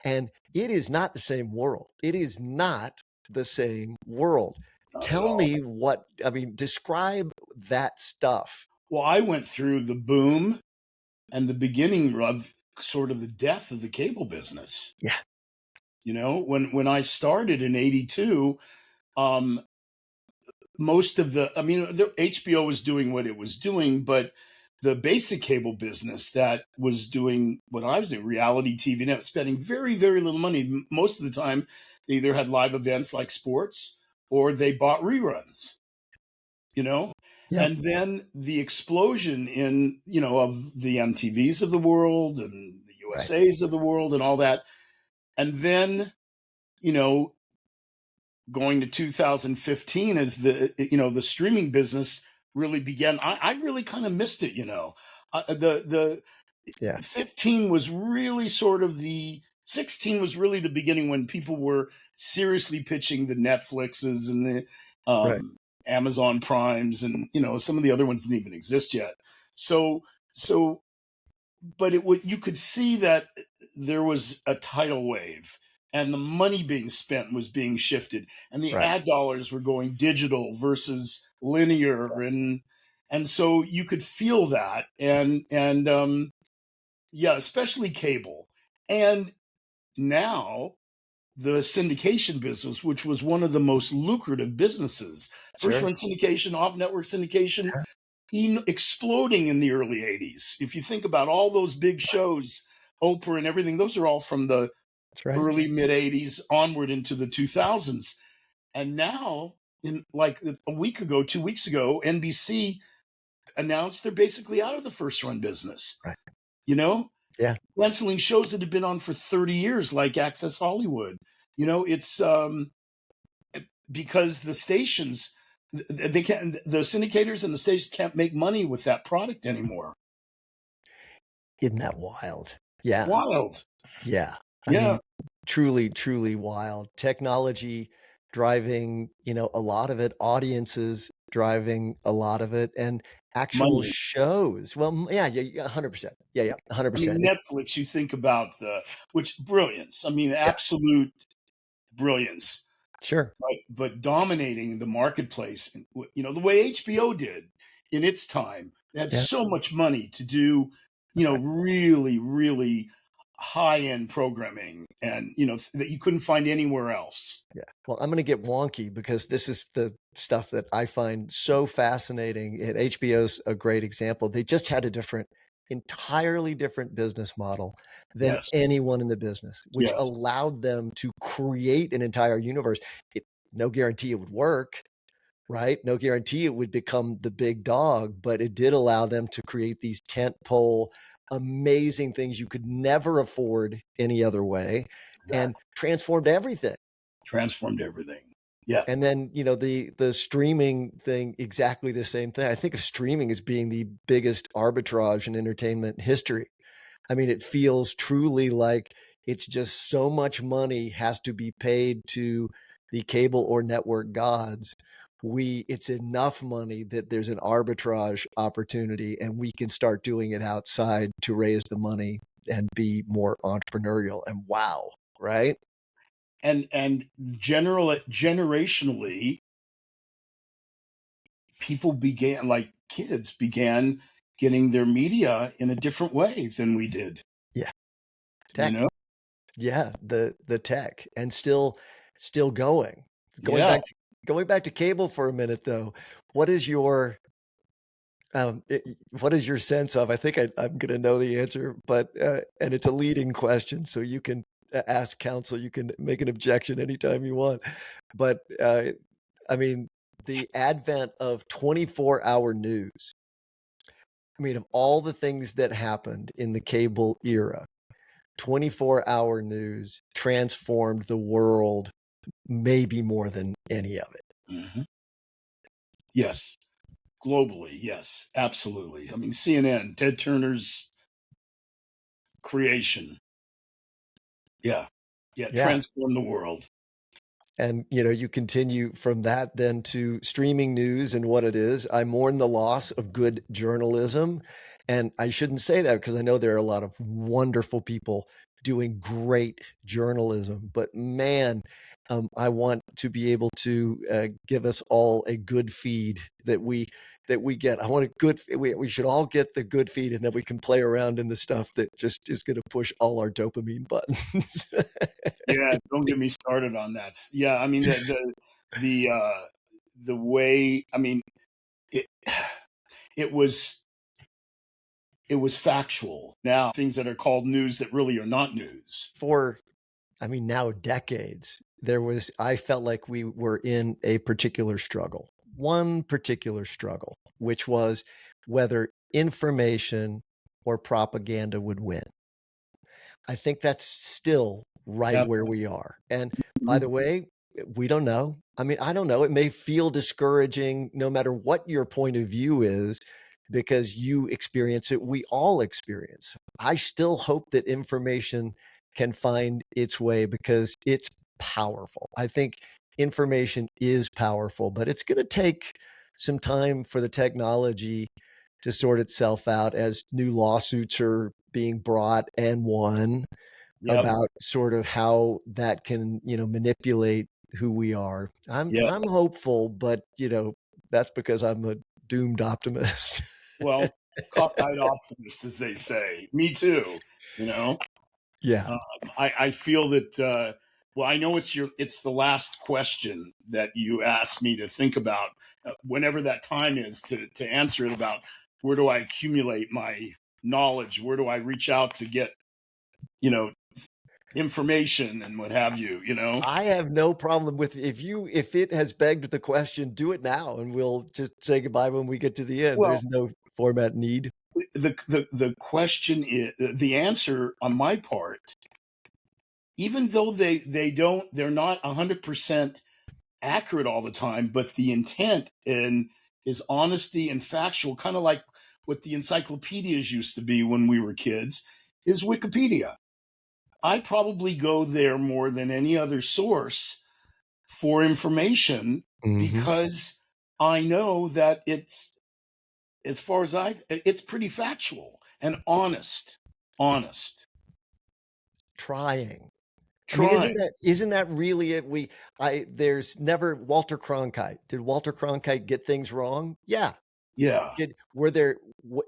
And it is not the same world. It is not the same world. Tell me describe that stuff. Well, I went through the boom and the beginning of sort of the death of the cable business. Yeah. You know, when I started in 82, most of the HBO was doing what it was doing, but the basic cable business that was doing what I was doing, reality TV, net, spending very, very little money. Most of the time, they either had live events like sports or they bought reruns, you know? Yeah. And then the explosion in, of the MTVs of the world and the USAs of the world and all that. And then, going to 2015 as the streaming business really began. I really kind of missed it, the 15 was really sort of the 16 was really the beginning when people were seriously pitching the Netflixes and the Right. Amazon Primes, and some of the other ones didn't even exist yet. So so but you could see that there was a tidal wave, and the money being spent was being shifted, and the Right. ad dollars were going digital versus linear, and so you could feel that, and yeah, especially cable. And now the syndication business, which was one of the most lucrative businesses, first Sure. run syndication, off network syndication, Sure. exploding in the early 80s. If you think about all those big shows, Oprah and everything, those are all from the That's right. early mid 80s onward into the 2000s. And now, in like a week ago, 2 weeks ago, NBC announced they're basically out of the first run business. Right. You know, Yeah. canceling shows that have been on for 30 years, like Access Hollywood. It's because the stations, they can't, the syndicators and the stations can't make money with that product anymore. Isn't that wild? Yeah. Wild. Yeah. I Yeah. mean, truly, truly wild. Technology driving, a lot of it, audiences driving a lot of it, and actual Money. shows. Well, yeah, 100%. Yeah, I 100%. mean, Netflix, you think about which brilliance. I mean, Yeah, absolute brilliance, sure. but dominating the marketplace, the way HBO did in its time. It had Yeah. so much money to do, really, really high-end programming, and that you couldn't find anywhere else. Yeah. Well, I'm going to get wonky because this is the stuff that I find so fascinating. And HBO's a great example. They just had a entirely different business model than Yes. anyone in the business, which Yes. allowed them to create an entire universe. No guarantee it would work, right? No guarantee it would become the big dog, but it did allow them to create these tentpole, amazing things you could never afford any other way, and transformed everything. Transformed everything. Yeah. And then, the streaming thing, exactly the same thing. I think of streaming as being the biggest arbitrage in entertainment history. I mean, it feels truly like it's just so much money has to be paid to the cable or network gods. It's enough money that there's an arbitrage opportunity, and we can start doing it outside to raise the money and be more entrepreneurial. And wow, right? And generationally, kids began getting their media in a different way than we did. Yeah. Tech. Yeah, the tech, and still going. Going back to cable for a minute though. What is your sense of? I think I'm going to know the answer, but and it's a leading question, so you can ask counsel. You can make an objection anytime you want. But I mean, the advent of 24-hour news. I mean, of all the things that happened in the cable era, 24-hour news transformed the world maybe more than any of it. Mm-hmm. Yes. Globally, yes, absolutely. I mean, CNN, Ted Turner's creation. Yeah. Transformed the world. And, you continue from that then to streaming news and what it is. I mourn the loss of good journalism. And I shouldn't say that because I know there are a lot of wonderful people doing great journalism. But man, I want to be able to give us all a good feed that we get. I want a good. We should all get the good feed, and then we can play around in the stuff that just is going to push all our dopamine buttons. Yeah, don't get me started on that. Yeah, I mean the way. I mean, it was factual. Now things that are called news that really are not news. For, now decades, I felt like we were in a particular struggle, one particular struggle, which was whether information or propaganda would win. I think that's still right where we are. And by the way, we don't know. I don't know. It may feel discouraging no matter what your point of view is, because you experience it. We all experience. I still hope that information can find its way because it's powerful. I think information is powerful, but it's going to take some time for the technology to sort itself out as new lawsuits are being brought and won Yep. about sort of how that can, manipulate who we are. I'm Yep. hopeful, but that's because I'm a doomed optimist. Well, cockeyed optimist, as they say. Me too. Yeah. I feel that. Well, I know it's the last question that you asked me to think about whenever that time is to answer it, about where do I accumulate my knowledge, where do I reach out to get information and what have you. I have no problem with if it has begged the question, do it now and we'll just say goodbye when we get to the end. Well, There's no format need. The question is, the answer on my part, even though they're not 100% accurate all the time, but the intent is honesty and factual, kind of like what the encyclopedias used to be when we were kids, is Wikipedia. I probably go there more than any other source for information because I know that it's, as far as it's pretty factual and honest. Trying. I mean, isn't that really it? There's never Walter Cronkite. Did Walter Cronkite get things wrong? Yeah. Yeah.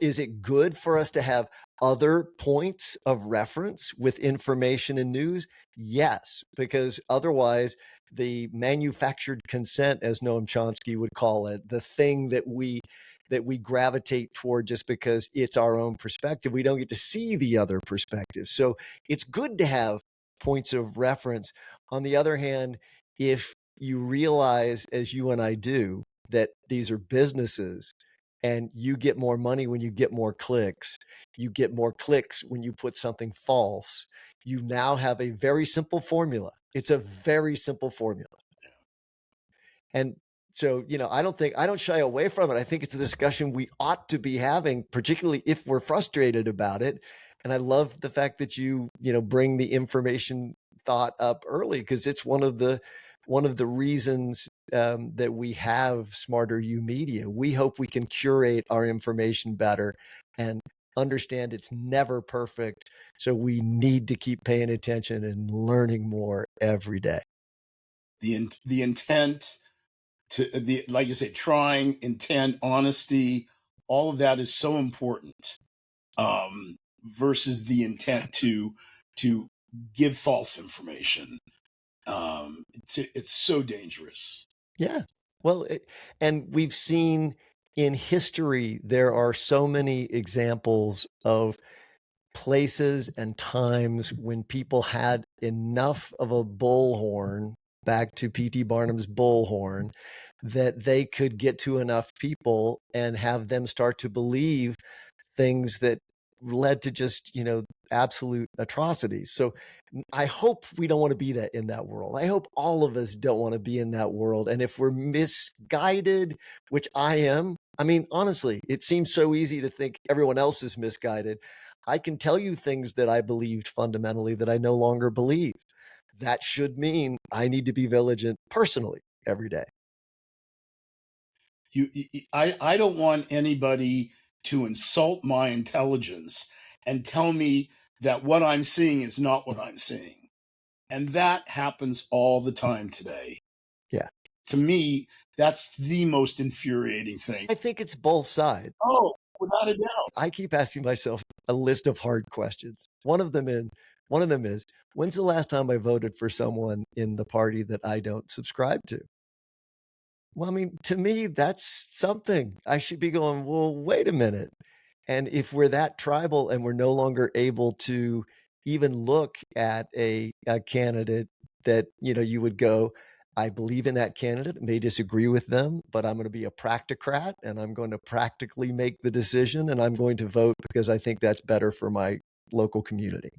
Is it good for us to have other points of reference with information and news? Yes, because otherwise the manufactured consent, as Noam Chomsky would call it, the thing that we gravitate toward just because it's our own perspective, we don't get to see the other perspective. So it's good to have points of reference. On the other hand, if you realize, as you and I do, that these are businesses and you get more money when you get more clicks, you get more clicks when you put something false, you now have a very simple formula. It's a very simple formula. And so, I don't shy away from it. I think it's a discussion we ought to be having, particularly if we're frustrated about it. And I love the fact that you bring the information thought up early, because it's one of the reasons that we have SmarterUmedia. We hope we can curate our information better and understand it's never perfect. So we need to keep paying attention and learning more every day. The intent to like you say, trying, intent, honesty, all of that is so important. Versus the intent to give false information. It's so dangerous. Yeah. Well, and we've seen in history, there are so many examples of places and times when people had enough of a bullhorn, back to P.T. Barnum's bullhorn, that they could get to enough people and have them start to believe things that led to just, absolute atrocities. So I hope we don't want to be in that world. I hope all of us don't want to be in that world. And if we're misguided, which I am, I mean, honestly, it seems so easy to think everyone else is misguided. I can tell you things that I believed fundamentally that I no longer believe. That should mean I need to be vigilant personally every day. I don't want anybody to insult my intelligence and tell me that what I'm seeing is not what I'm seeing. And that happens all the time today. Yeah. To me, that's the most infuriating thing. I think it's both sides. Oh, without a doubt. I keep asking myself a list of hard questions. One of them is, when's the last time I voted for someone in the party that I don't subscribe to? Well, I mean, to me, that's something. I should be going, well, wait a minute. And if we're that tribal and we're no longer able to even look at a candidate that, you would go, I believe in that candidate, may disagree with them, but I'm going to be a practocrat and I'm going to practically make the decision and I'm going to vote because I think that's better for my local community.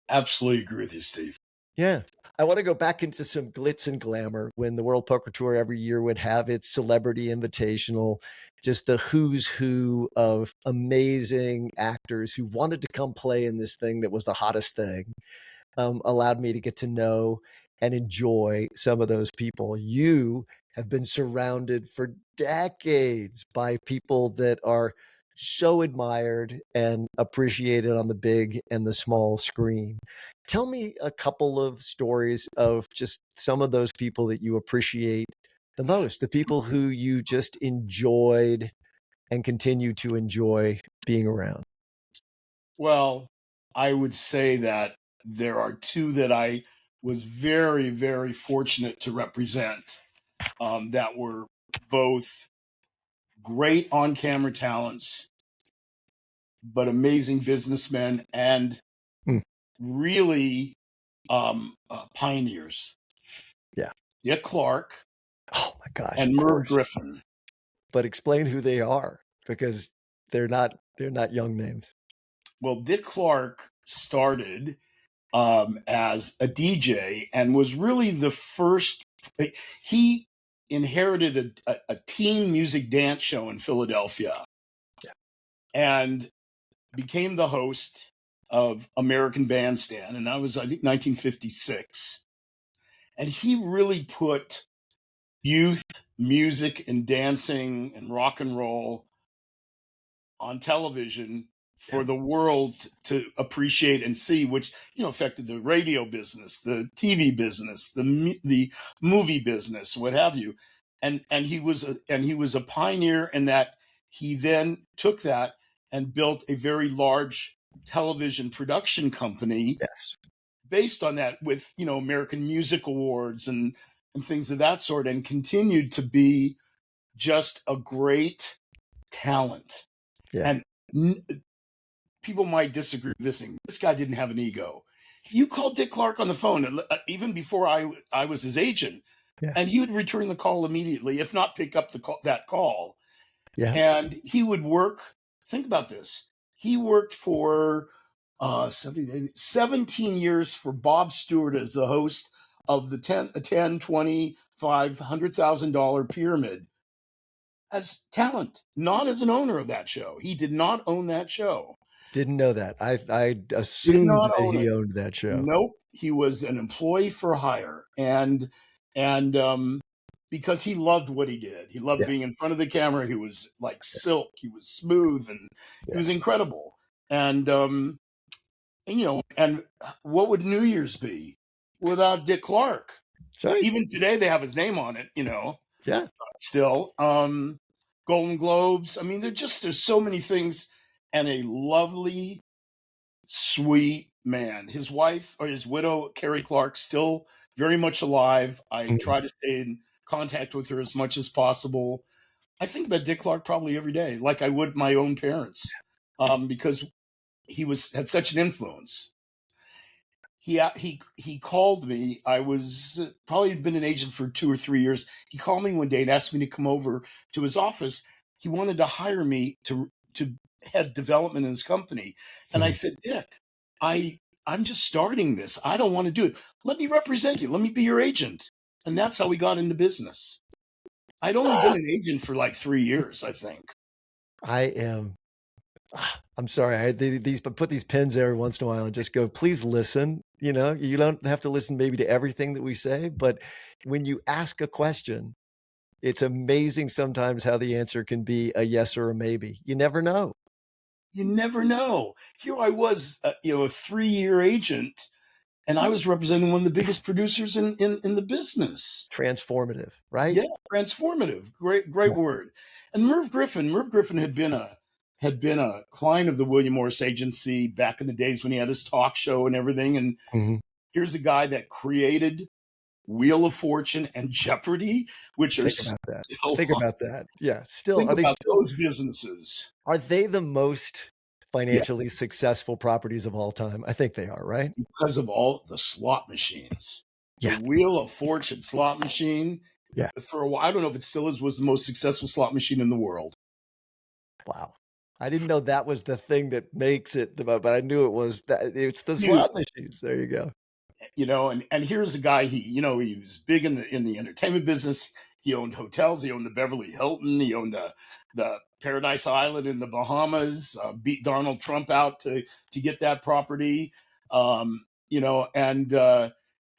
Absolutely agree with you, Steve. Yeah. I want to go back into some glitz and glamour when the World Poker Tour every year would have its celebrity invitational, just the who's who of amazing actors who wanted to come play in this thing that was the hottest thing, allowed me to get to know and enjoy some of those people. You have been surrounded for decades by people that are so admired and appreciated on the big and the small screen. Tell me a couple of stories of just some of those people that you appreciate the most, the people who you just enjoyed and continue to enjoy being around. Well, I would say that there are two that I was very, very fortunate to represent, that were both great on camera talents, but amazing businessmen and Mm. really pioneers. Yeah. Dick Clark Oh my gosh, and of Merv course. Griffin. But explain who they are because they're not young names. Well, Dick Clark started as a DJ and was really the first. He inherited a teen music dance show in Philadelphia, Yeah. and became the host of American Bandstand. And that was, I think, 1956. And he really put youth music and dancing and rock and roll on television Yeah. for the world to appreciate and see, which affected the radio business, the TV business, the movie business, what have you. And he was a pioneer in that. He then took that and built a very large television production company Yes. based on that, with American Music Awards and things of that sort, and continued to be just a great talent. Yeah. And people might disagree with this thing. This guy didn't have an ego. You called Dick Clark on the phone, even before I was his agent, Yeah. and he would return the call immediately, if not pick up that call. Yeah. And he would work. Think about this. He worked for 17 years for Bob Stewart as the host of the 10, 20, $500,000 pyramid, as talent, not as an owner of that show. He did not own that show. Didn't know that. I Did assumed not that own he it. owned that show. Nope. He was an employee for hire. And because he loved what he did. He loved Yeah. being in front of the camera. He was like silk. He was smooth, and Yeah. he was incredible. And and what would New Year's be without Dick Clark? That's right. Even today they have his name on it, Yeah. still. Golden Globes. I mean, there's so many things, and a lovely, sweet man. His wife, or his widow, Carrie Clark, still very much alive. I Mhm. try to stay in contact with her as much as possible. I think about Dick Clark probably every day, like I would my own parents, because he had such an influence. He called me. I was probably been an agent for 2 or 3 years. He called me one day and asked me to come over to his office. He wanted to hire me to head development in his company, and I Mhm. said, Dick, I'm just starting this. I don't want to do it. Let me represent you. Let me be your agent. And that's how we got into business. I'd only been an agent for like 3 years, I think. I'm sorry. Put these pins every once in a while and just go, please listen. You don't have to listen maybe to everything that we say, but when you ask a question, it's amazing sometimes how the answer can be a yes or a maybe. You never know. You never know. Here I was, a 3-year agent, and I was representing one of the biggest producers in the business. Transformative, right? Yeah, transformative. Great Yeah. word. And Merv Griffin had been a client of the William Morris Agency back in the days when he had his talk show and everything. And Mhm. here's a guy that created Wheel of Fortune and Jeopardy, which are Think about that. still Think about that. Yeah. think about those businesses. Are they the most Yeah, financially successful properties of all time? I think they are, right? because of all the slot machines. The Yeah. Wheel of Fortune slot machine, Yeah. for a while, I don't know if it still is, was the most successful slot machine in the world. Wow. I didn't know that was the thing that makes it, but I knew it was that it's the Dude, slot machines. There you go. and here's a guy, he was big in the entertainment business. He owned hotels. He owned the Beverly Hilton. He owned the Paradise Island in the Bahamas. Beat Donald Trump out to get that property.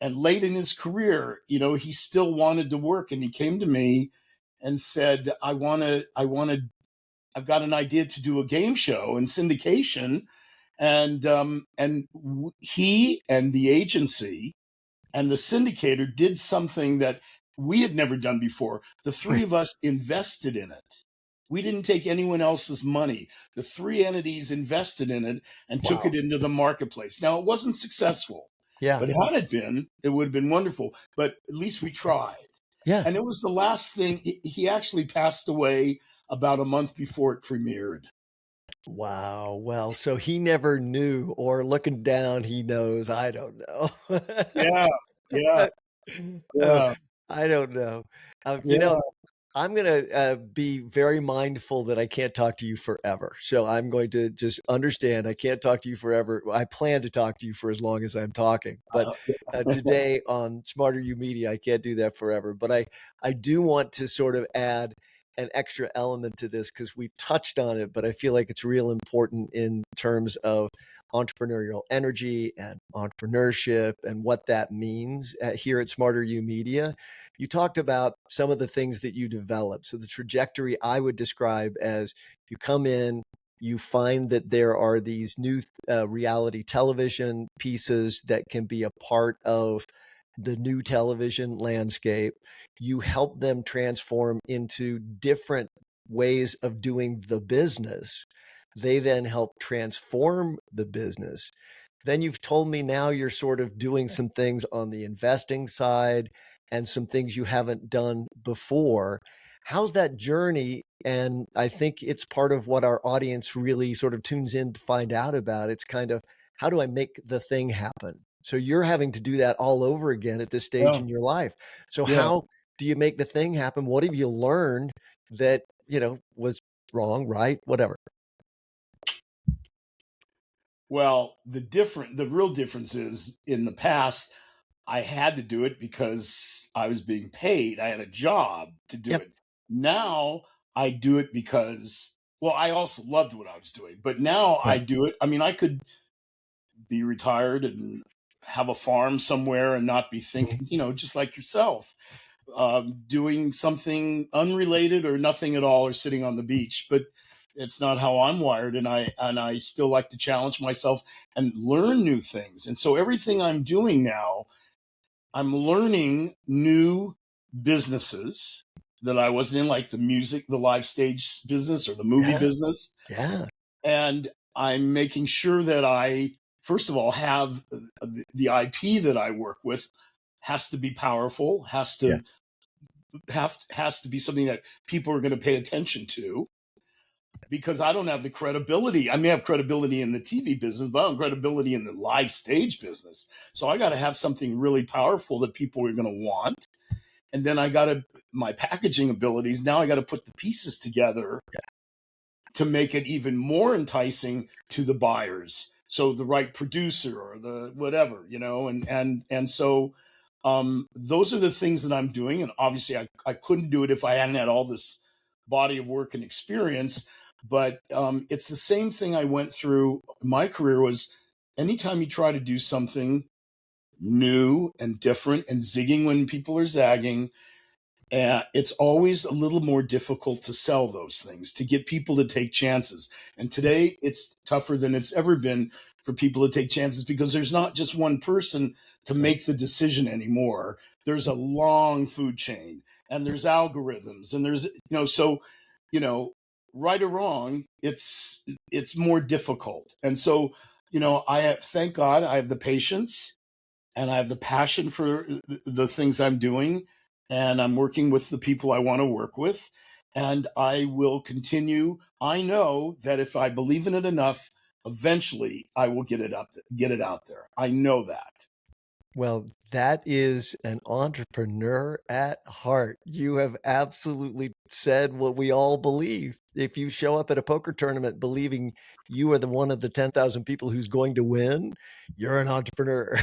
And late in his career, he still wanted to work, and he came to me and said, I've got an idea to do a game show in syndication. And he and the agency and the syndicator did something that we had never done before. The three of us invested in it. We didn't take anyone else's money. The three entities invested in it and took it into the marketplace. Now, it wasn't successful. Yeah. But had it been, it would have been wonderful. But at least we tried. Yeah. And it was the last thing. He actually passed away about a month before it premiered. Wow. Well, so he never knew, or looking down, he knows. I don't know. Yeah. I don't know. Yeah. I'm going to be very mindful that I can't talk to you forever. So I'm going to just understand I can't talk to you forever. I plan to talk to you for as long as I'm talking. But today on SmarterUmedia, I can't do that forever. But I do want to sort of add an extra element to this because we've touched on it, but I feel like it's real important in terms of entrepreneurial energy and entrepreneurship and what that means here at SmarterUmedia. You talked about some of the things that you developed. So the trajectory I would describe as you come in, you find that there are these new reality television pieces that can be a part of the new television landscape. You help them transform into different ways of doing the business. They then help transform the business. Then you've told me now you're sort of doing some things on the investing side and some things you haven't done before. How's that journey? And I think it's part of what our audience really sort of tunes in to find out about. It's kind of, how do I make the thing happen? So you're having to do that all over again at this stage in your life. So how do you make the thing happen? What have you learned that, was wrong, right? Whatever. Well, the real difference is, in the past, I had to do it because I was being paid. I had a job to do it. Now I do it because, well, I also loved what I was doing, but now I do it. I mean, I could be retired and have a farm somewhere and not be thinking, just like yourself, doing something unrelated or nothing at all, or sitting on the beach. But it's not how I'm wired, and I still like to challenge myself and learn new things. And so everything I'm doing now, I'm learning new businesses that I wasn't in, like the music, the live stage business or the movie business. Yeah. And I'm making sure that I, first of all, have the IP that I work with has to be powerful, has to be something that people are going to pay attention to, because I don't have the credibility. I may have credibility in the TV business, but I don't have credibility in the live stage business. So I got to have something really powerful that people are going to want. And then my packaging abilities, now I got to put the pieces together to make it even more enticing to the buyers. So the right producer or the whatever, and so those are the things that I'm doing. And obviously I couldn't do it if I hadn't had all this body of work and experience. But it's the same thing I went through. My career was, anytime you try to do something new and different and zigging when people are zagging, it's always a little more difficult to sell those things, to get people to take chances. And today it's tougher than it's ever been for people to take chances, because there's not just one person to make the decision anymore. There's a long food chain, and there's algorithms, and there's, right or wrong, it's more difficult. And so, thank God I have the patience and I have the passion for the things I'm doing, and I'm working with the people I want to work with, and I will continue. I know that if I believe in it enough, eventually I will get it out there. I know that. Well, that is an entrepreneur at heart. You have absolutely said what we all believe. If you show up at a poker tournament believing you are the one of the 10,000 people who's going to win, you're an entrepreneur.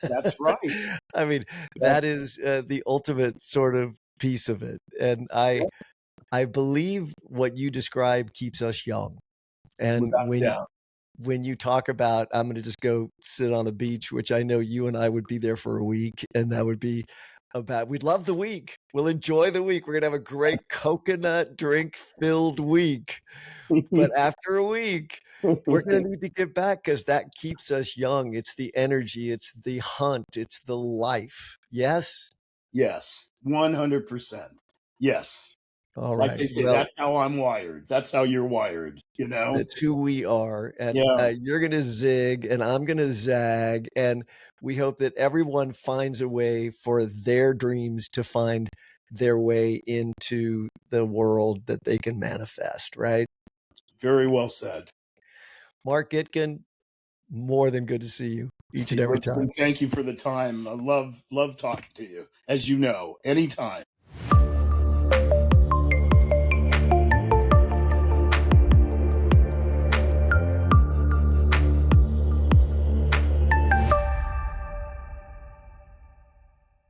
That's right. I mean, That's that is the ultimate sort of piece of it. And I believe what you describe keeps us young. And without a doubt. when you talk about, I'm going to just go sit on a beach, which I know you and I would be there for a week, and that would be we'd love the week. We'll enjoy the week. We're going to have a great coconut drink filled week. But after a week, we're going to need to get back because that keeps us young. It's the energy, it's the hunt, it's the life. Yes? Yes, 100%. Yes. All Like right. they say, Well, that's how I'm wired. That's how you're wired, you know? it's who we are. And Yeah, you're going to zig and I'm going to zag. And we hope that everyone finds a way for their dreams to find their way into the world that they can manifest, right? very well said. Mark Itkin, more than good to see you each and Steve every Richardson, time. thank you for the time. I love talking to you, as you know, anytime.